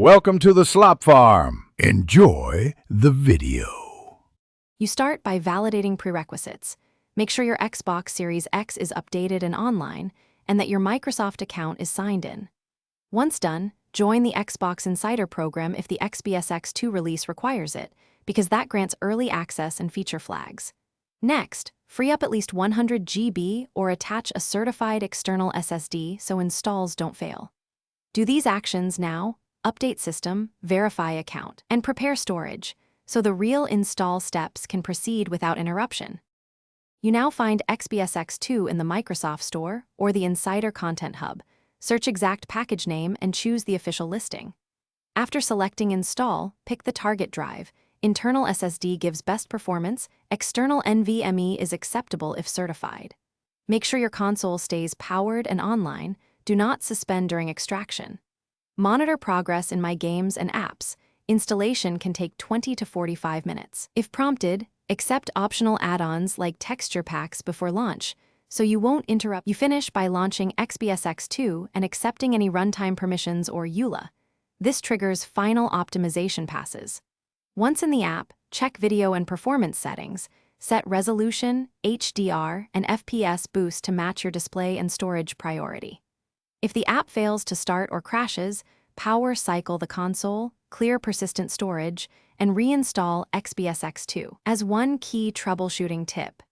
Welcome to the Slop Farm. Enjoy the video. You start by validating prerequisites. Make sure your Xbox Series X is updated and online, and that your Microsoft account is signed in. Once done, join the Xbox Insider program if the Xbsx2 release requires it, because that grants early access and feature flags. Next, free up at least 100 GB or attach a certified external SSD so installs don't fail. Do these actions now: update system, verify account, and prepare storage, so the real install steps can proceed without interruption. You now find Xbsx2 in the Microsoft Store or the Insider Content Hub. Search exact package name and choose the official listing. After selecting Install, pick the target drive. Internal SSD gives best performance, external NVMe is acceptable if certified. Make sure your console stays powered and online. Do not suspend during extraction. Monitor progress in My Games and Apps. Installation can take 20 to 45 minutes. If prompted, accept optional add-ons like texture packs before launch, so you won't interrupt. You finish by launching Xbsx2 and accepting any runtime permissions or EULA. This triggers final optimization passes. Once in the app, check video and performance settings. Set resolution, HDR, and FPS boost to match your display and storage priority. If the app fails to start or crashes, power cycle the console, clear persistent storage, and reinstall Xbsx2. As one key troubleshooting tip,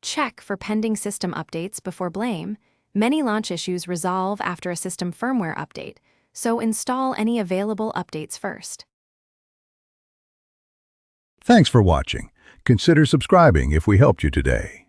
check for pending system updates before blame. Many launch issues resolve after a system firmware update, so install any available updates first. Thanks for watching. Consider subscribing if we helped you today.